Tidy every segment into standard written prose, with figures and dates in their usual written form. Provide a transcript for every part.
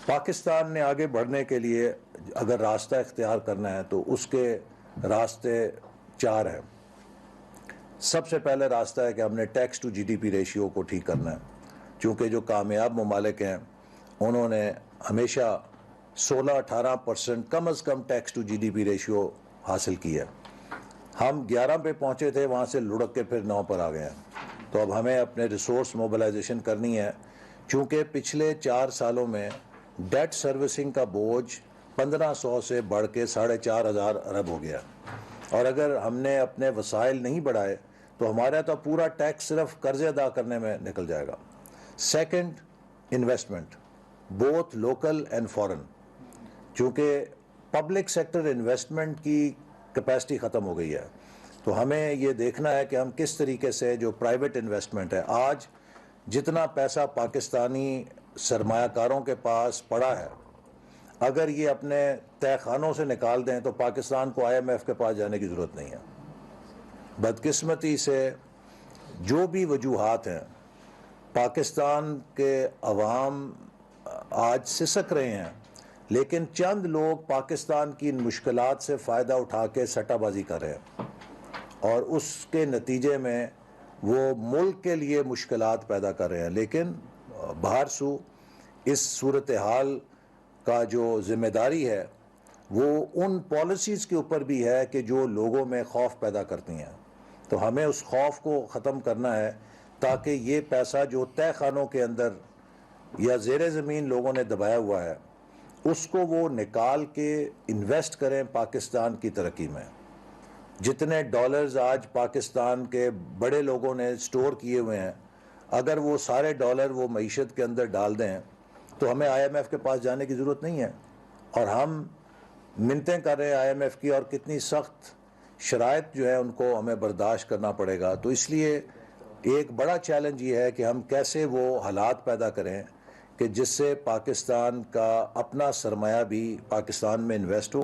पाकिस्तान ने आगे बढ़ने के लिए अगर रास्ता इख्तियार करना है तो उसके रास्ते चार हैं। सबसे पहले रास्ता है कि हमने टैक्स टू जीडीपी रेशियो को ठीक करना है, क्योंकि जो कामयाब ममालिक हैं उन्होंने हमेशा 16-18% कम अज़ कम टैक्स टू जीडीपी रेशियो हासिल की है। हम 11 पे पहुँचे थे, वहाँ से लुढ़क के फिर 9 पर आ गए हैं। तो अब हमें अपने रिसोर्स मोबिलाइजेशन करनी है, क्योंकि पिछले 4 सालों में डेट सर्विसिंग का बोझ 1500 से बढ़ के 4,500 अरब हो गया। और अगर हमने अपने वसाइल नहीं बढ़ाए तो हमारा तो पूरा टैक्स सिर्फ कर्जे अदा करने में निकल जाएगा। Second, investment, both local and foreign, क्योंकि पब्लिक सेक्टर इन्वेस्टमेंट की कैपेसिटी ख़त्म हो गई है। तो हमें ये देखना है कि हम किस तरीके से जो प्राइवेट इन्वेस्टमेंट है, आज जितना पैसा पाकिस्तानी सरमायाकारों के पास पड़ा है, अगर ये अपने तहखानों से निकाल दें तो पाकिस्तान को IMF के पास जाने की ज़रूरत नहीं है। बदकिस्मती से जो भी वजूहात हैं, पाकिस्तान के अवाम आज सिसक रहे हैं, लेकिन चंद लोग पाकिस्तान की इन मुश्किलात से फ़ायदा उठा के सट्टाबाजी कर रहे हैं और उसके नतीजे में वो मुल्क के लिए मुश्किलात पैदा कर रहे हैं। लेकिन बाहर सू इस सूरत हाल का जो ज़िम्मेदारी है वो उन पॉलिसीज़ के ऊपर भी है कि जो लोगों में खौफ पैदा करती हैं। तो हमें उस खौफ को ख़त्म करना है ताकि ये पैसा जो तय खानों के अंदर या ज़ेरे ज़मीन लोगों ने दबाया हुआ है उसको वो निकाल के इन्वेस्ट करें पाकिस्तान की तरक्की में। जितने डॉलर्स आज पाकिस्तान के बड़े लोगों ने स्टोर किए हुए हैं, अगर वो सारे डॉलर वो मईशत के अंदर डाल दें तो हमें IMF के पास जाने की ज़रूरत नहीं है। और हम मिन्नतें कर रहे हैं IMF की, और कितनी सख्त शराइत जो है उनको हमें बर्दाश्त करना पड़ेगा। तो इसलिए एक बड़ा चैलेंज ये है कि हम कैसे वो हालात पैदा करें कि जिससे पाकिस्तान का अपना सरमाया भी पाकिस्तान में इन्वेस्ट हो,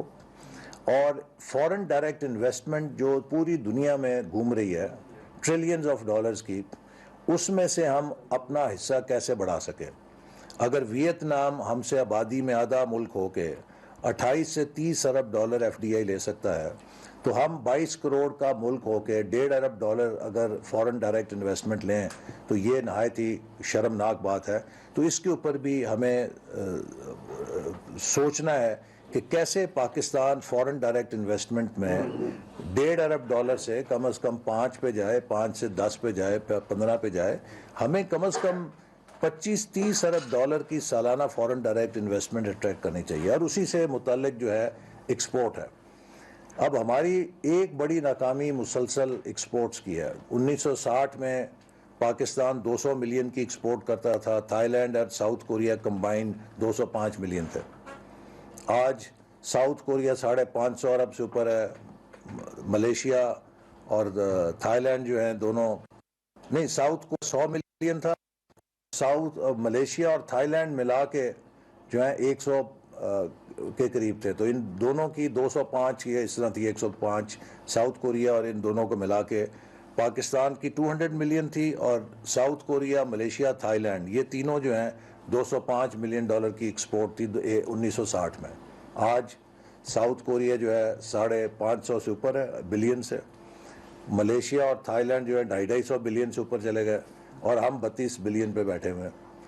और फॉरेन डायरेक्ट इन्वेस्टमेंट जो पूरी दुनिया में घूम रही है ट्रिलियंस ऑफ डॉलर्स की, उसमें से हम अपना हिस्सा कैसे बढ़ा सकें। अगर वियतनाम हमसे आबादी में आधा मुल्क हो के 28 से 30 अरब डॉलर FDI ले सकता है, तो हम 22 करोड़ का मुल्क हो के 1.5 अरब डॉलर अगर फॉरेन डायरेक्ट इन्वेस्टमेंट लें तो ये नहायत ही शर्मनाक बात है। तो इसके ऊपर भी हमें सोचना है कि कैसे पाकिस्तान फॉरेन डायरेक्ट इन्वेस्टमेंट में 1.5 अरब डॉलर से कम 5 पे जाए, 5 से 10 पे जाए, 15 पे जाए। हमें कम 25-30 अरब डॉलर की सालाना फॉरेन डायरेक्ट इन्वेस्टमेंट अट्रैक्ट करनी चाहिए, और उसी से मुताल्लिक जो है एक्सपोर्ट है। अब हमारी एक बड़ी नाकामी मुसलसल एक्सपोर्ट्स की है। 1960 में पाकिस्तान 200 मिलियन की एक्सपोर्ट करता था, थाईलैंड और साउथ कोरिया कंबाइंड 205 मिलियन थे। आज साउथ कोरिया 550 अरब से ऊपर है, मलेशिया और थाईलैंड जो है दोनों, नहीं, साउथ को 100 मिलियन था, साउथ मलेशिया और थाईलैंड मिला के जो है 100 के करीब थे। तो इन दोनों की 205 की इस तरह थी, 105 साउथ कोरिया और इन दोनों को मिला के पाकिस्तान की 200 मिलियन थी, और साउथ कोरिया, मलेशिया, थाईलैंड ये तीनों जो हैं 205 मिलियन डॉलर की एक्सपोर्ट थी 1960 में। आज साउथ कोरिया जो है 550 से ऊपर है बिलियन से, मलेशिया और थाईलैंड जो है 250 बिलियन से ऊपर चले गए, और हम 32 बिलियन पे बैठे हुए हैं।